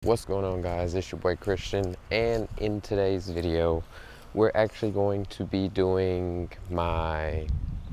What's going on, guys? It's your boy Christian, and in today's video we're actually going to be doing my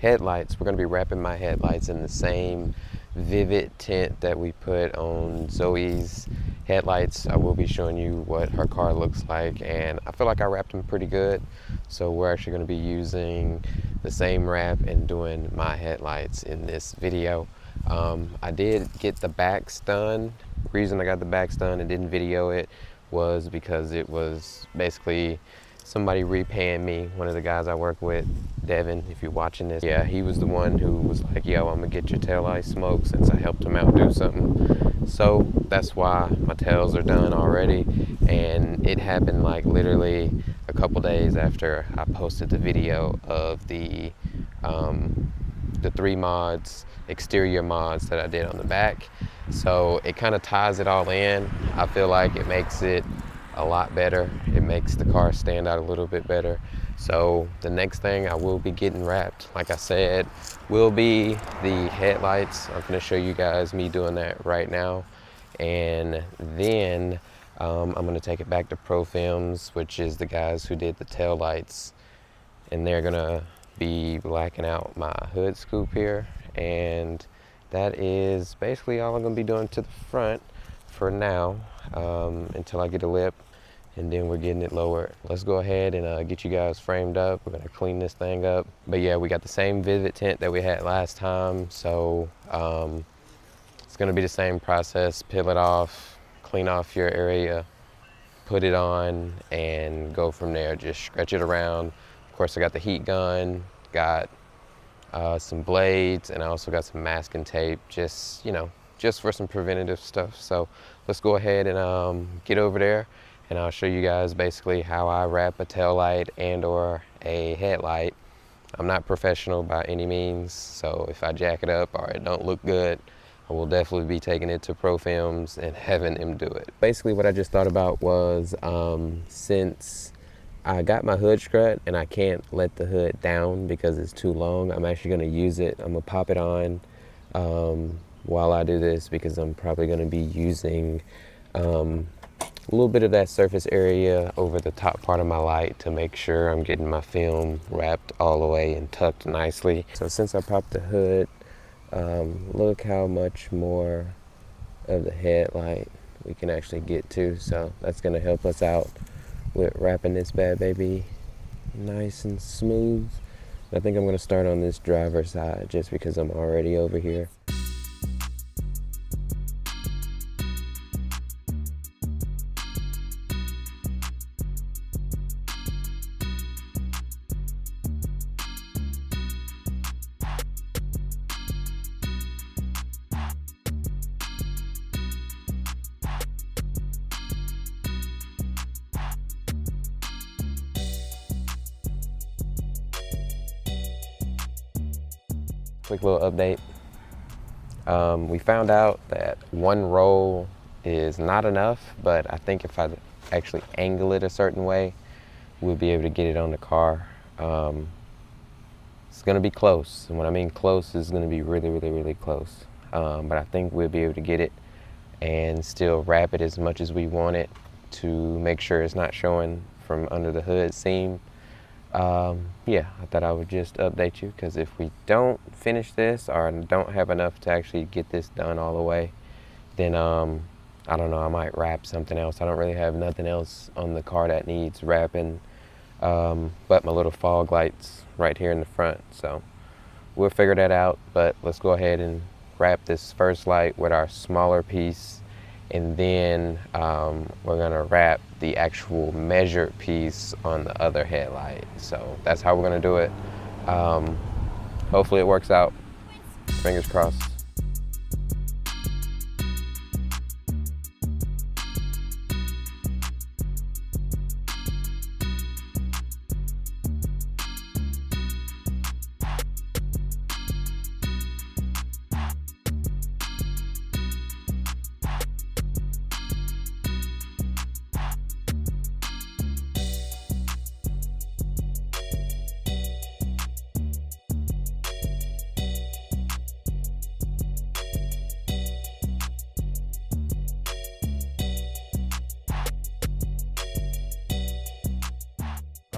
headlights. We're going to be wrapping my headlights in the same vivid tint that we put on Zoe's headlights. I will be showing you what her car looks like, and I feel like I wrapped them pretty good, so we're actually going to be using the same wrap and doing my headlights in this video. I did get the backs done. Reason I got the backs done and didn't video it was because it was basically somebody repaying me. One of the guys I work with, Devin, if you're watching this, yeah, he was the one who was like, yo, I'm gonna get your tail light smoked, since I helped him out do something. So that's why my tails are done already, and it happened like literally a couple days after I posted the video of the 3 mods, exterior mods that I did on the back. So it kind of ties it all in. I feel like it makes it a lot better. It makes the car stand out a little bit better. So the next thing I will be getting wrapped, like I said, will be the headlights. I'm going to show you guys me doing that right now. And then I'm going to take it back to Pro Films, which is the guys who did the tail lights. And they're going to be blacking out my hood scoop here. And that is basically all I'm going to be doing to the front for now, until I get a lip, and then we're getting it lowered. Let's go ahead and get you guys framed up. We're going to clean this thing up. But yeah, we got the same vivid tint that we had last time, so it's going to be the same process. Peel it off, clean off your area, put it on, and go from there. Just stretch it around. Of course, I got the heat gun, got some blades, and I also got some masking tape, just for some preventative stuff. So let's go ahead and get over there, and I'll show you guys basically how I wrap a tail light and or a headlight. I'm not professional by any means, so if I jack it up or it don't look good, I will definitely be taking it to Pro Films and having them do it. Basically what I just thought about was, since I got my hood strut and I can't let the hood down because it's too long, I'm actually going to use it. I'm going to pop it on while I do this, because I'm probably going to be using a little bit of that surface area over the top part of my light to make sure I'm getting my film wrapped all the way and tucked nicely. So since I popped the hood, look how much more of the headlight we can actually get to. So that's going to help us out with wrapping this bad baby nice and smooth. I think I'm going to start on this driver's side just because I'm already over here. Quick little update. We found out that one roll is not enough, but I think if I actually angle it a certain way, we'll be able to get it on the car. It's going to be close, and when I mean close, it's going to be really, really, really close. But I think we'll be able to get it and still wrap it as much as we want it to make sure it's not showing from under the hood seam. Yeah, I thought I would just update you, because if we don't finish this or don't have enough to actually get this done all the way, then I don't know, I might wrap something else. I don't really have nothing else on the car that needs wrapping but my little fog lights right here in the front. So we'll figure that out, but let's go ahead and wrap this first light with our smaller piece, and then we're gonna wrap the actual measured piece on the other headlight. So that's how we're gonna do it. Hopefully it works out. Fingers crossed.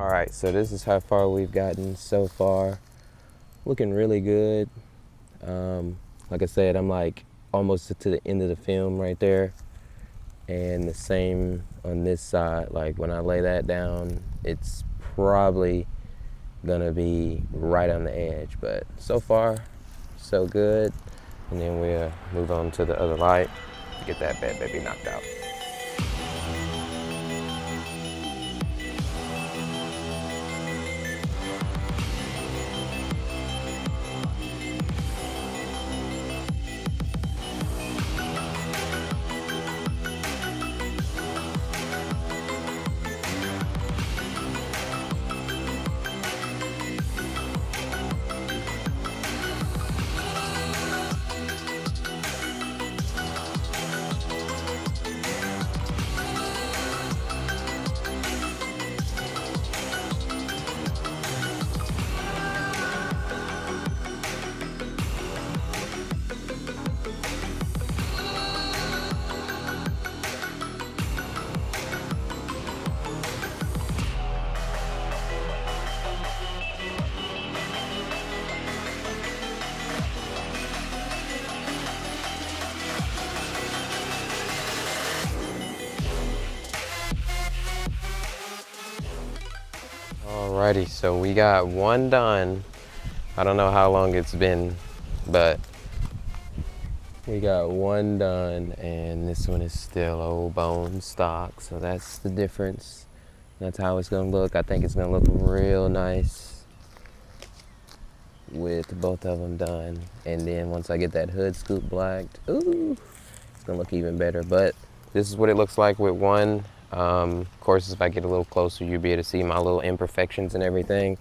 All right, so this is how far we've gotten so far. Looking really good. Like I said, I'm like almost to the end of the film right there. And the same on this side. Like when I lay that down, it's probably gonna be right on the edge, but so far so good. And then we'll move on to the other light to get that bad baby knocked out. Alrighty, so we got one done. I don't know how long it's been, but we got one done, and this one is still old bone stock, so that's the difference. That's how it's gonna look. I think it's gonna look real nice with both of them done. And then once I get that hood scoop blacked, ooh, it's gonna look even better. But this is what it looks like with one. Of course, if I get a little closer, you'll be able to see my little imperfections and everything.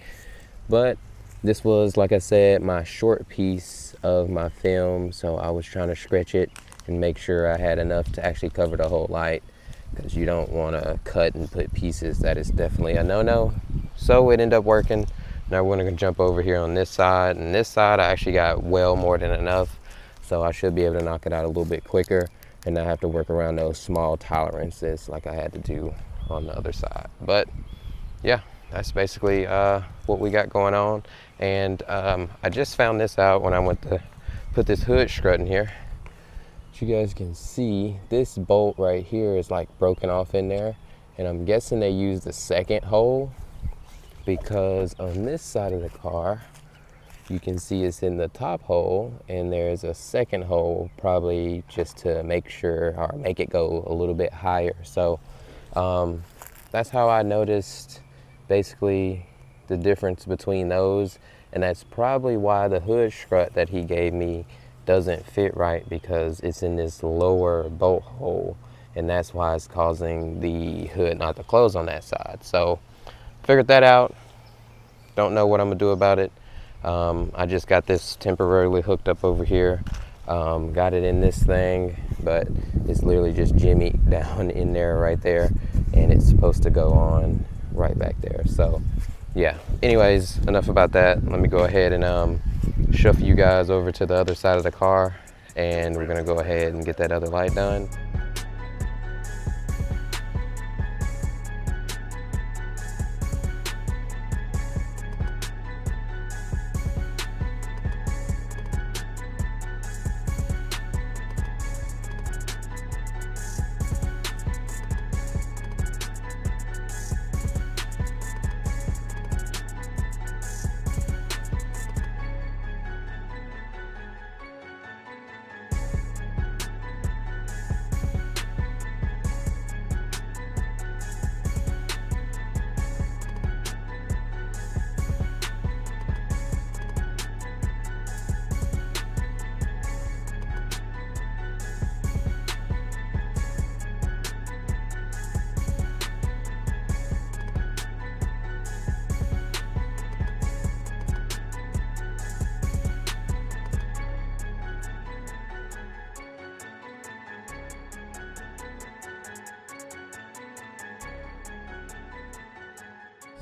But this was, like I said, my short piece of my film, so I was trying to stretch it and make sure I had enough to actually cover the whole light, because you don't want to cut and put pieces. That is definitely a no-no. So it ended up working. Now we're gonna jump over here on this side, and this side I actually got well more than enough, so I should be able to knock it out a little bit quicker and not have to work around those small tolerances like I had to do on the other side. But yeah, that's basically what we got going on. And I just found this out when I went to put this hood strut in here. As you guys can see, this bolt right here is like broken off in there, and I'm guessing they used the second hole, because on this side of the car you can see it's in the top hole, and there's a second hole probably just to make sure or make it go a little bit higher. So that's how I noticed basically the difference between those, and that's probably why the hood strut that he gave me doesn't fit right, because it's in this lower bolt hole, and that's why it's causing the hood not to close on that side. So figured that out. Don't know what I'm gonna do about it. I just got this temporarily hooked up over here. Got it in this thing, but it's literally just jimmied down in there right there, and it's supposed to go on right back there. So yeah, anyways, enough about that. Let me go ahead and shuffle you guys over to the other side of the car, and we're gonna go ahead and get that other light done.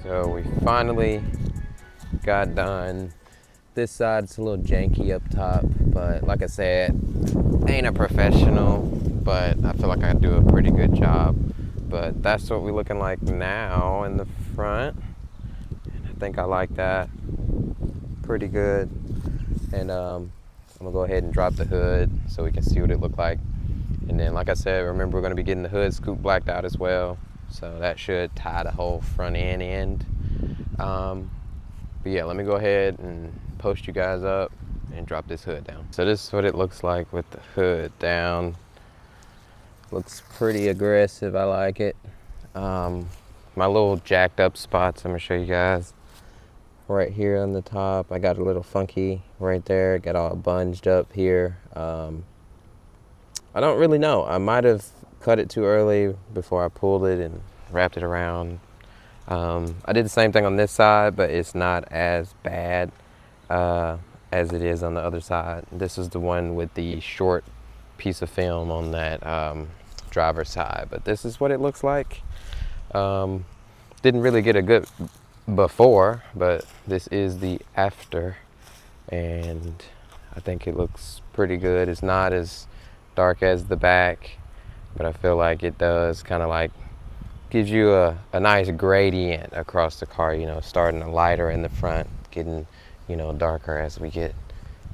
So we finally got done. This side's a little janky up top, but like I said, ain't a professional, but I feel like I do a pretty good job. But that's what we're looking like now in the front. think I like that pretty good. And I'm gonna go ahead and drop the hood so we can see what it looked like. And then, like I said, remember we're gonna be getting the hood scoop blacked out as well. So that should tie the whole front end. But yeah, let me go ahead and post you guys up and drop this hood down. So this is what it looks like with the hood down. Looks pretty aggressive, I like it. My little jacked up spots, I'm gonna show you guys. Right here on the top, I got a little funky right there, got all bunged up here. I don't really know, I might have cut it too early before I pulled it and wrapped it around. I did the same thing on this side, but it's not as bad as it is on the other side. This is the one with the short piece of film on that driver's side, but this is what it looks like. Didn't really get a good before, but this is the after, and I think it looks pretty good. It's not as dark as the back, but I feel like it does kind of like gives you a nice gradient across the car, you know, starting lighter in the front, getting, you know, darker as we get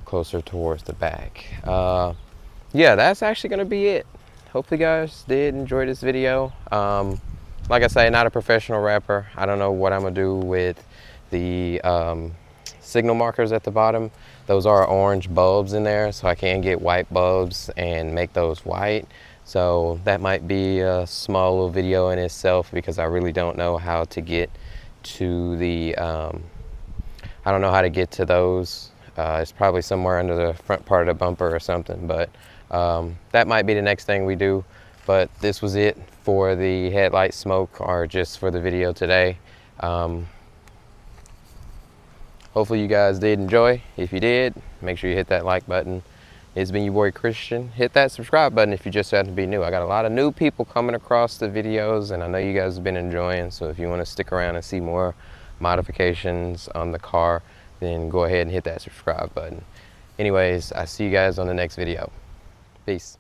closer towards the back. Yeah, that's actually gonna be it. Hopefully you guys did enjoy this video. Like I say, not a professional rapper. I don't know what I'm gonna do with the signal markers at the bottom. Those are orange bulbs in there, so I can get white bulbs and make those white. So that might be a small little video in itself, because I really don't know how to get to the, I don't know how to get to those. It's probably somewhere under the front part of the bumper or something, but that might be the next thing we do. But this was it for the headlight smoke, or just for the video today. Hopefully you guys did enjoy. If you did, make sure you hit that like button. It's been your boy Christian. Hit that subscribe button if you just happen to be new. I got a lot of new people coming across the videos, and I know you guys have been enjoying. So if you want to stick around and see more modifications on the car, then go ahead and hit that subscribe button. Anyways, I see you guys on the next video. Peace.